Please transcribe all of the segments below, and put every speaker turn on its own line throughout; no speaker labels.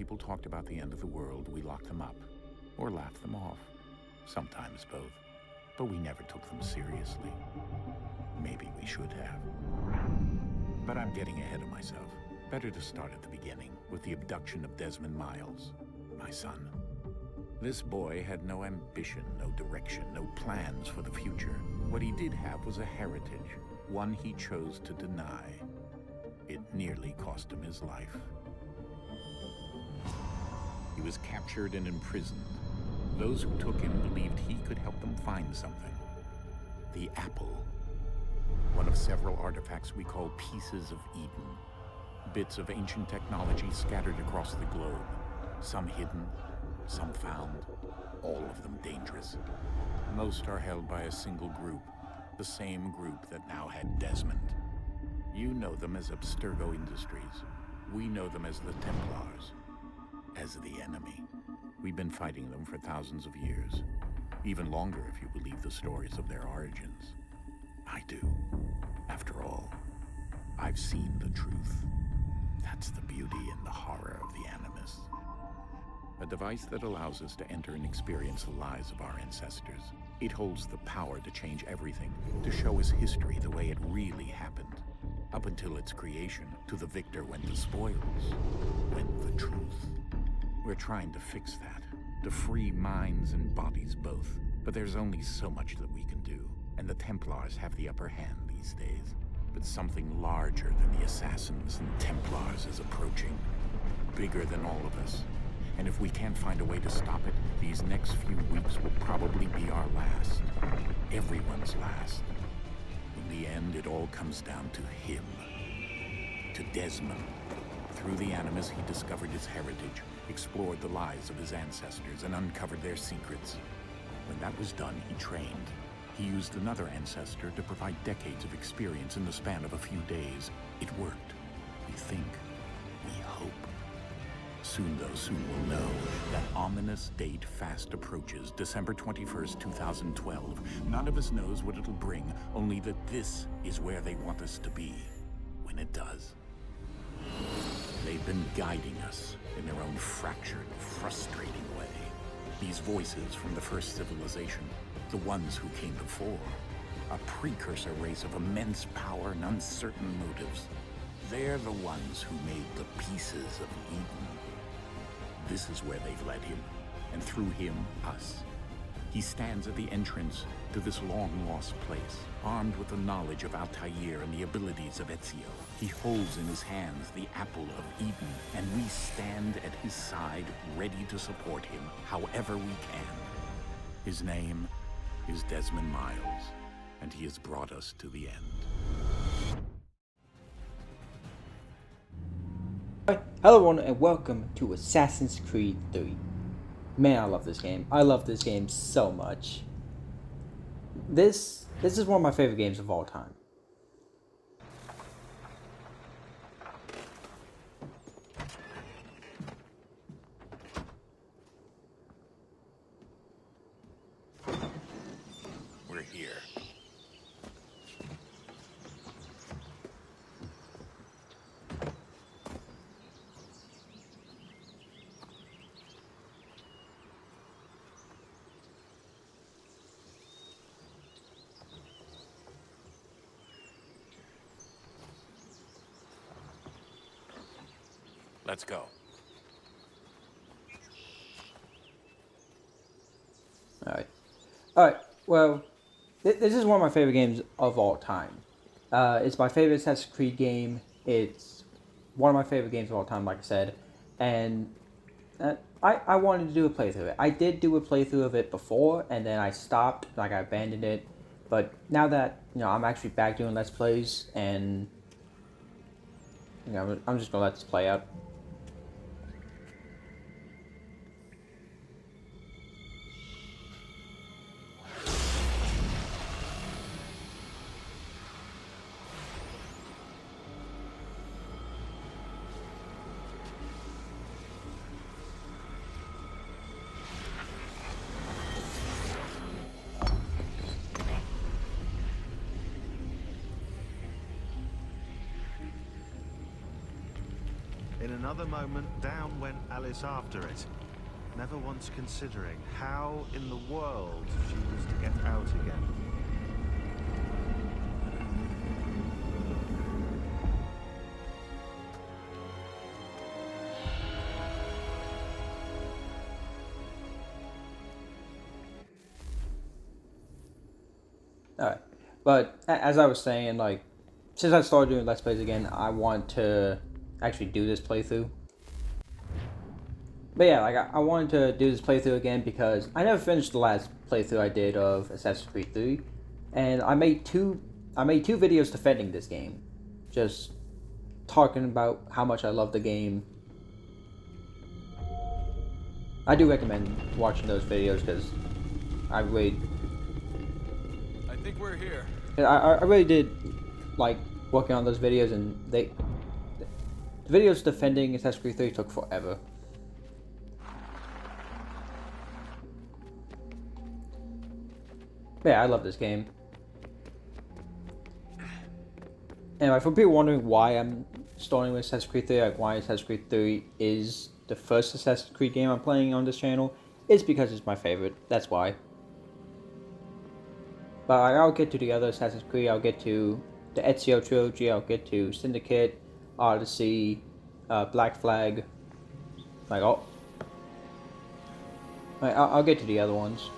people talked about the end of the world, we locked them up. Or laughed them off. Sometimes both. But we never took them seriously. Maybe we should have. But I'm getting ahead of myself. Better to start at the beginning, with the abduction of Desmond Miles, my son. This boy had no ambition, no direction, no plans for the future. What he did have was a heritage, one he chose to deny. It nearly cost him his life. He was captured and imprisoned. Those who took him believed he could help them find something. The apple. One of several artifacts we call pieces of Eden. Bits of ancient technology scattered across the globe. Some hidden, some found, all of them dangerous. Most are held by a single group, the same group that now had Desmond. You know them as Abstergo Industries. We know them as the Templars, as the enemy. We've been fighting them for thousands of years, even longer if you believe the stories of their origins. I do. After all, I've seen the truth. That's the beauty and the horror of the Animus. A device that allows us to enter and experience the lives of our ancestors. It holds the power to change everything, to show us history the way it really happened. Up until its creation, to the victor went the spoils, went the truth. We're trying to fix that, to free minds and bodies both. But there's only so much that we can do, and the Templars have the upper hand these days. But something larger than the Assassins and Templars is approaching, bigger than all of us. And if we can't find a way to stop it, these next few weeks will probably be our last. Everyone's last. In the end, it all comes down to him. To Desmond. Through the Animus, he discovered his heritage, explored the lives of his ancestors, and uncovered their secrets. When that was done, he trained. He used another ancestor to provide decades of experience in the span of a few days. It worked. We think. We hope. Soon, though, soon we'll know. That ominous date fast approaches, December 21st, 2012. None of us knows what it'll bring, only that this is where they want us to be, when it does. They've been guiding us in their own fractured, frustrating way. These voices from the first civilization, the ones who came before, a precursor race of immense power and uncertain motives. They're the ones who made the pieces of Eden. This is where they've led him, and through him, us. He stands at the entrance to this long-lost place, armed with the knowledge of Altair and the abilities of Ezio. He holds in his hands the apple of Eden, and we stand at his side, ready to support him however we can. His name is Desmond Miles, and he has brought us to the end.
Hello everyone and welcome to Assassin's Creed 3. Man, I love this game. I love this game so much. This is one of my favorite games of all time.
We're here. Let's go.
Alright, well, this is one of my favorite games of all time. It's my favorite Assassin's Creed game. It's one of my favorite games of all time, like I said. And I wanted to do a playthrough of it. I did do a playthrough of it before, and then I stopped, like I abandoned it. But now that, I'm actually back doing Let's Plays, and, I'm just gonna let this play out.
In an another moment, down went Alice after it, never once considering how in the world she was to get out again.
Alright. But as I was saying, like, since I started doing Let's Plays again, I want to actually do this playthrough. But yeah, like, I wanted to do this playthrough again because I never finished the last playthrough I did of Assassin's Creed 3. And I made two videos defending this game. Just talking about how much I love the game. I do recommend watching those videos because I really...
I think we're here.
I really did like working on those videos, and the videos defending Assassin's Creed 3 took forever. But yeah, I love this game. Anyway, for people wondering why I'm starting with Assassin's Creed 3, like why Assassin's Creed 3 is the first Assassin's Creed game I'm playing on this channel, it's because it's my favorite. That's why. But I'll get to the other Assassin's Creed. I'll get to the Ezio trilogy. I'll get to Syndicate, Odyssey, Black Flag. Like I'll get to the other ones.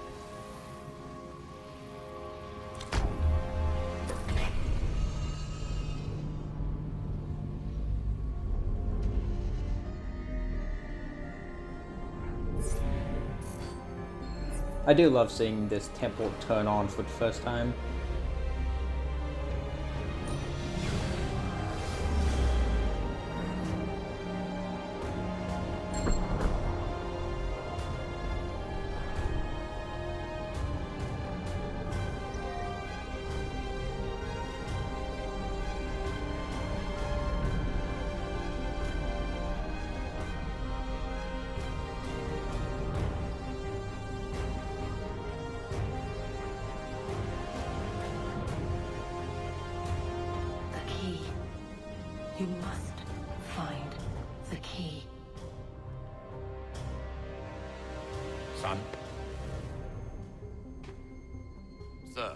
I do love seeing this temple turn on for the first time.
You must find the key.
Son?
Sir.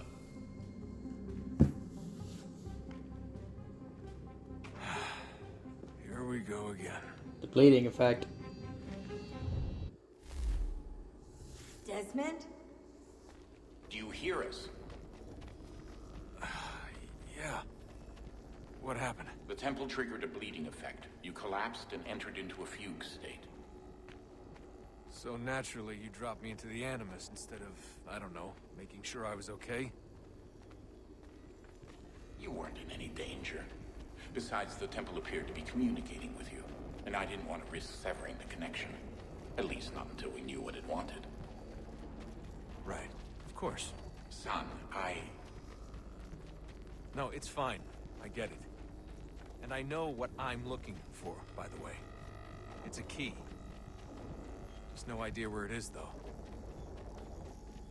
Here we go again.
The bleeding effect.
Desmond?
Do you hear us?
Yeah. What happened?
The temple triggered a bleeding effect. You collapsed and entered into a fugue state.
So naturally, you dropped me into the Animus instead of, I don't know, making sure I was okay?
You weren't in any danger. Besides, the temple appeared to be communicating with you, and I didn't want to risk severing the connection. At least not until we knew what it wanted.
Right. Of course.
Son,
No, it's fine. I get it. And I know what I'm looking for, by the way. It's a key. There's no idea where it is, though.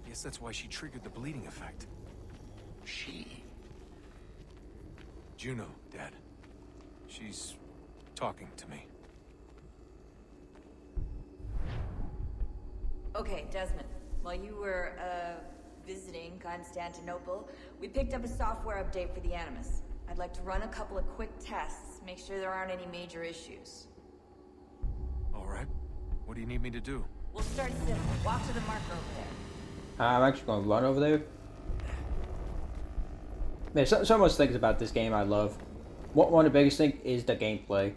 Guess that's why she triggered the bleeding effect.
She?
Juno, Dad. She's talking to me.
Okay, Desmond. While you were, visiting Constantinople, we picked up a software update for the Animus. I'd like to run a couple of quick tests, make sure there aren't any major issues.
All right. What do you need me to do?
We'll start simple. Walk to the marker over there.
I'm actually going to run over there. There's so much things about this game I love. One of the biggest things is the gameplay.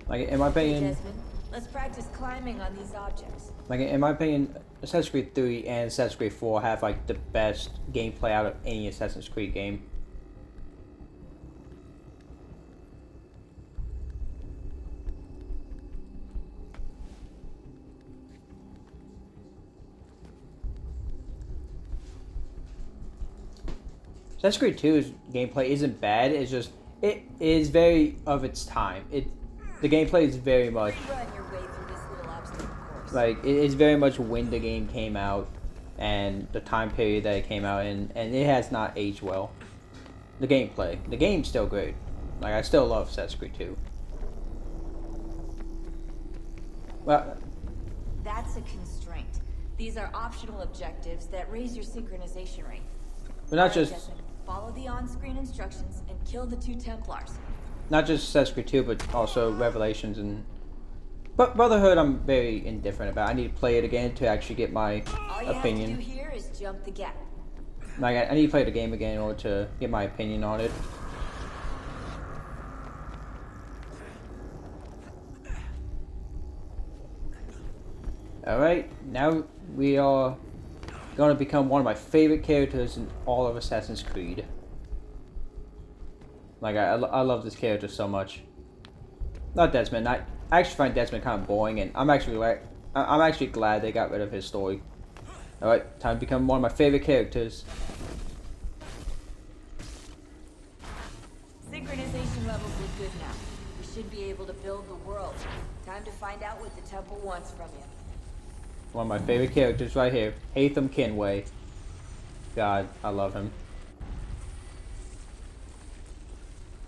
Like, in my opinion...
Desmond, let's practice climbing on these objects.
Like, in my opinion, Assassin's Creed 3 and Assassin's Creed 4 have, like, the best gameplay out of any Assassin's Creed game. Assassin's Creed 2's gameplay isn't bad, it's just, it is very of its time. The gameplay is very much...
Run your way through this little obstacle course.
Like, it's very much when the game came out, and the time period that it came out in, and it has not aged well. The gameplay. The game's still great. Like, I still love Assassin's Creed 2. Well,
That's a constraint. These are optional objectives that raise your synchronization rate.
but not
Alright,
just
Desmond, follow the on-screen instructions and kill the 2 Templars.
Assassin's Creed 2, but also Revelations and. But Brotherhood, I'm very indifferent about. I need to play it again to actually get my
All you
opinion.
have to do here is jump the gap.
Like, I need to play the game again in order to get my opinion on it. Alright, now we are going to become one of my favorite characters in all of Assassin's Creed. Like, I love this character so much. Not Desmond. I actually find Desmond kind of boring, and I'm actually glad they got rid of his story. Alright, time to become one of my favorite characters.
Synchronization levels look good now. We should be able to build the world. Time to find out what the temple wants from you.
One of my favorite characters right here, Haytham Kenway. God, I love him.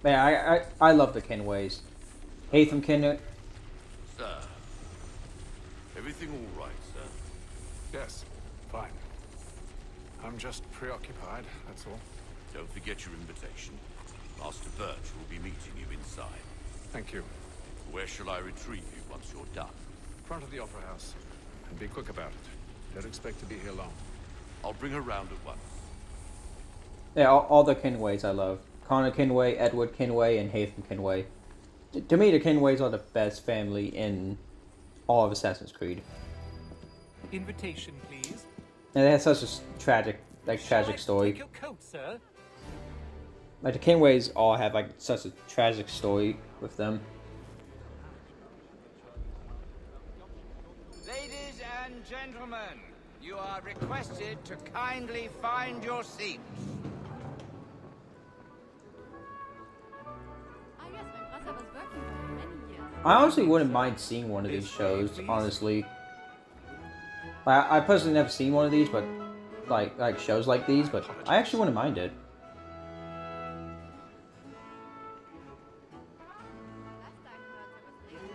Man, I love the Kenways. Haytham Kenway.
Sir, everything all right, sir?
Yes, fine. I'm just preoccupied, that's all.
Don't forget your invitation. Master Birch will be meeting you inside.
Thank you.
Where shall I retrieve you once you're done?
Front of the Opera House. And be quick about it. Don't expect to be here long.
I'll bring her round at once.
Yeah, all the Kenways I love. Connor Kenway, Edward Kenway, and Haytham Kenway. To me, the Kenways are the best family in all of Assassin's Creed.
Invitation, please.
And they have such a tragic story.
Take your coat, sir.
Like, the Kenways all have, like, such a tragic story with them.
Ladies and gentlemen, you are requested to kindly find your seats.
Ah yes, my brother was working for many years.
I honestly wouldn't mind seeing one of these shows, honestly. Like, I personally never seen one of these, but, like shows like these, but I actually wouldn't mind it.
Last I heard, there was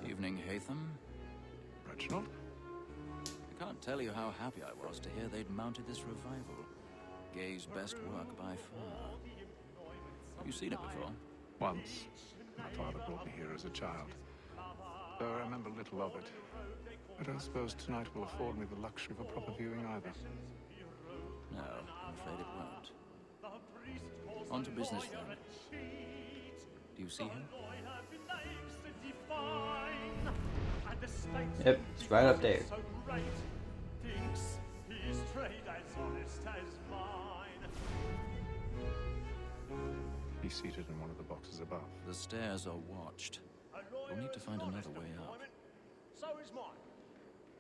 ill.
Evening, Haytham.
Reginald?
I can't tell you how happy I was to hear they'd mounted this revival. Gay's best work by far. Have you seen it before?
Once. My father brought me here as a child. Though I remember little of it. I don't suppose tonight will afford me the luxury of a proper viewing either.
No, I'm afraid it won't. On to business then. Do you see him?
Yep, it's right up there.
He's seated in one of the boxes above.
The stairs are watched. We'll need to find another way up.
So is mine.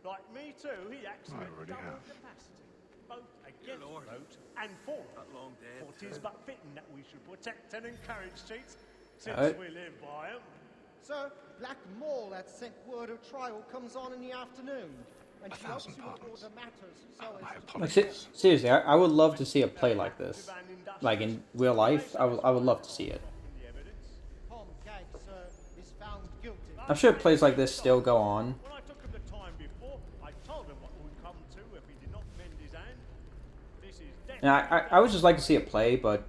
Like me too, he acts
I
with
already
double
have.
capacity, both against vote and for vote. For 'tis but fitting that we should protect and encourage cheats, since we live by 'em.
Sir, Black Mall had sent word of trial comes on in the afternoon. And she hopes
1,000
you
pardons.
order matters so
My
as
Like,
apologies.
seriously, I would love to see a play like this. Like, in real life, I would love to see it.
Tom Gag, sir, is found guilty.
I'm sure plays like this still go on.
When I took him the time before, I told him what would come to if he did not mend his hand. This is death.
And I would just like to see a play, but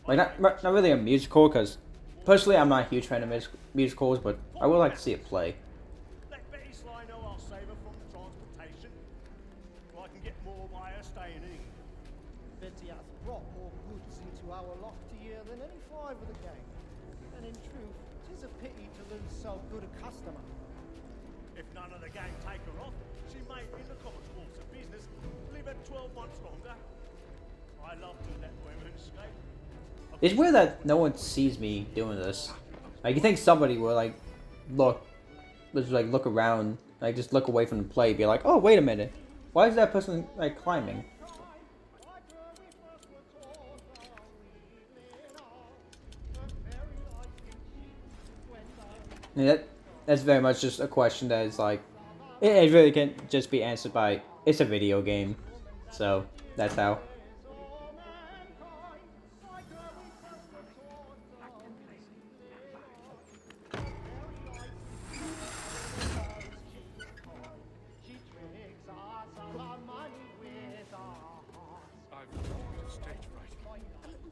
like not really a musical, because personally I'm not a huge fan of musicals, but I would like to see a play.
Let Betty Sly know I'll save her from transportation. I can get more by her staying in.
Betty has brought more goods into our loft year than any 5 of the gang. And in truth, 'tis a pity to lose so good a customer.
If none of the gang take her off, she may, in the common course of business, live at 12 months longer. I love to let women escape.
It's weird that no one sees me doing this. Like, you think somebody will like look around, like just look away from the play, be like, oh wait a minute, why is that person like climbing? And that's very much just a question that is like, it really can just be answered by, it's a video game, so that's how.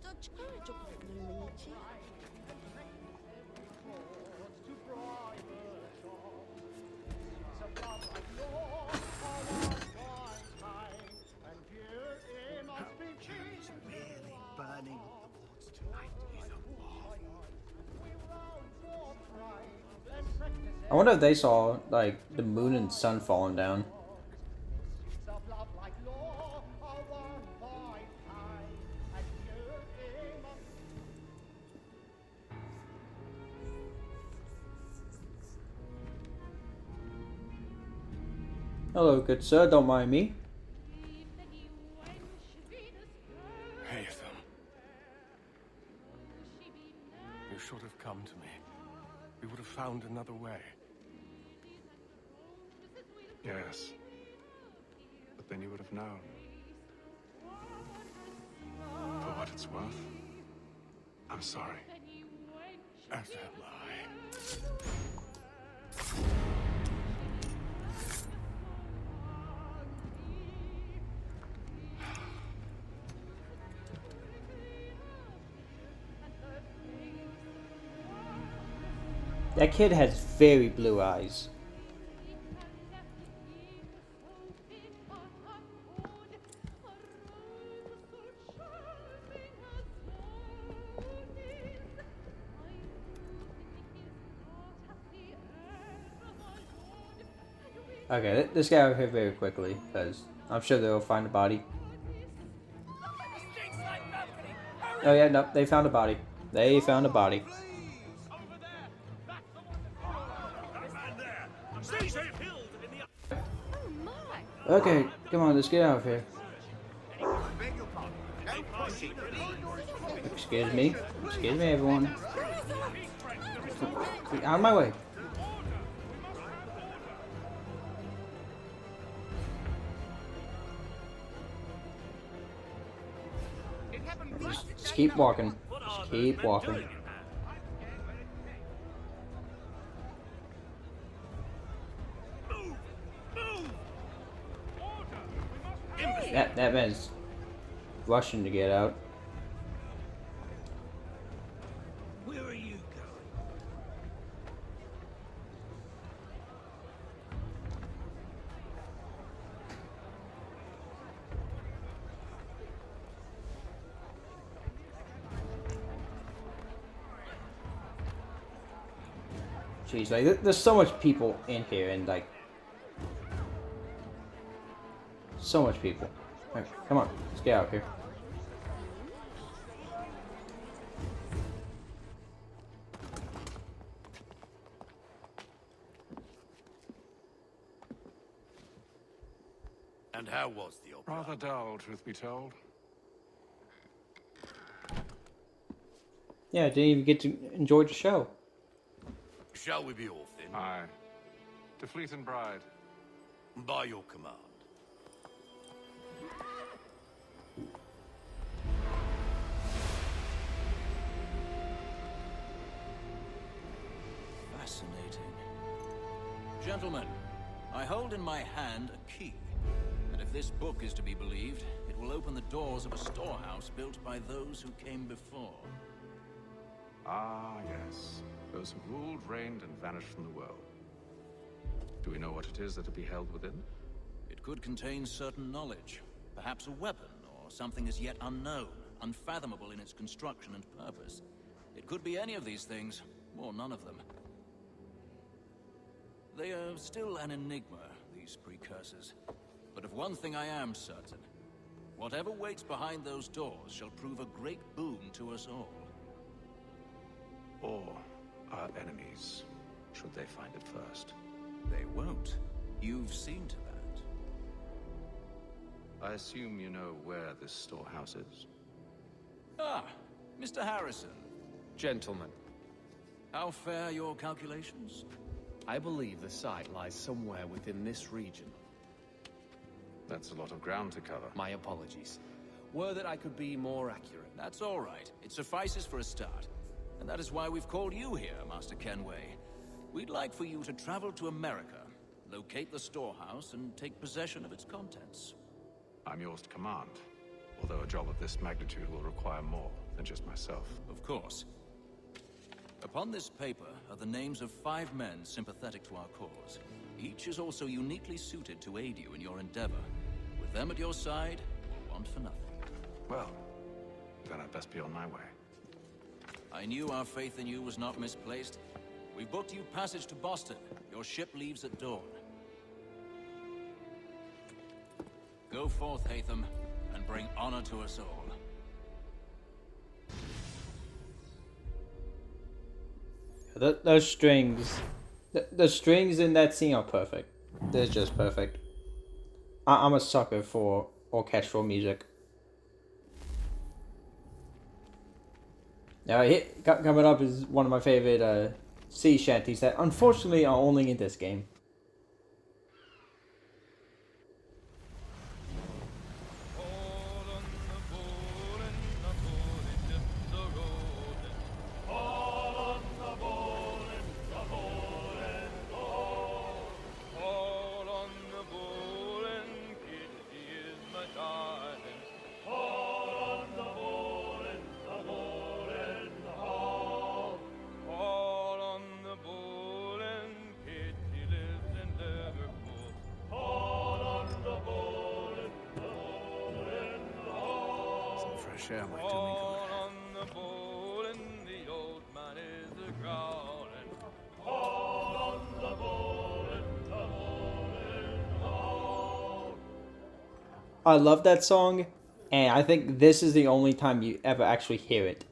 쫓아를 좀 누르지.
Burning towards tonight is a marvel.
I wonder if they saw like the moon and sun falling down. Hello, good sir. Don't mind me.
Haytham. You should have come to me. We would have found another way. Yes. But then you would have known. For what it's worth, I'm sorry. As am I.
That kid has very blue eyes. Okay, let's get out of here very quickly, because I'm sure they'll find a body. Oh yeah, no, they found a body. They found a body. Okay, come on, let's get out of here. Excuse me, everyone. Out of my way. Just keep walking. Just keep walking. That man's rushing to get out.
Where are you going?
Jeez, like there's so much people in here, and like so much people. Right, come on, let's get out of here.
And how was the opera?
Rather dull, truth be told.
Yeah, didn't even get to enjoy the show.
Shall we be off then?
Aye. To Fleet and Bride.
By your command.
Fascinating. Gentlemen, I hold in my hand a key. And if this book is to be believed, it will open the doors of a storehouse built by those who came before.
Ah, yes. Those who ruled, reigned, and vanished from the world. Do we know what it is that will be held within?
It could contain certain knowledge. Perhaps a weapon, or something as yet unknown, unfathomable in its construction and purpose. It could be any of these things, or none of them. They are still an enigma, these precursors. But of one thing I am certain. Whatever waits behind those doors shall prove a great boon to us all.
Or our enemies, should they find it first.
They won't. You've seen to that.
I assume you know where this storehouse is?
Ah, Mr. Harrison.
Gentlemen,
How fare your calculations?
I believe the site lies somewhere within this region.
That's a lot of ground to cover.
My apologies. Were that I could be more accurate.
That's all right. It suffices for a start. And that is why we've called you here, Master Kenway. We'd like for you to travel to America, locate the storehouse, and take possession of its contents.
I'm yours to command. Although a job of this magnitude will require more than just myself.
Of course. Upon this paper are the names of 5 men sympathetic to our cause. Each is also uniquely suited to aid you in your endeavor. With them at your side, you'll want for nothing.
Well, then I'd best be on my way.
I knew our faith in you was not misplaced. We booked you passage to Boston. Your ship leaves at dawn. Go forth, Hatham, and bring honor to us all.
Those strings, the strings in that scene are perfect. They're just perfect. I'm a sucker for orchestral music. Now, coming up is one of my favorite sea shanties that unfortunately are only in this game.
Share my doing
I love that song, and I think this is the only time you ever actually hear it.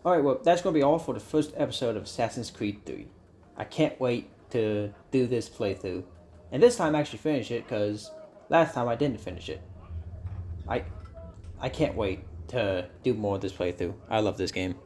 Alright, well, that's going to be all for the first episode of Assassin's Creed 3. I can't wait to do this playthrough. And this time actually finish it, because last time I didn't finish it. I can't wait to do more of this playthrough. I love this game.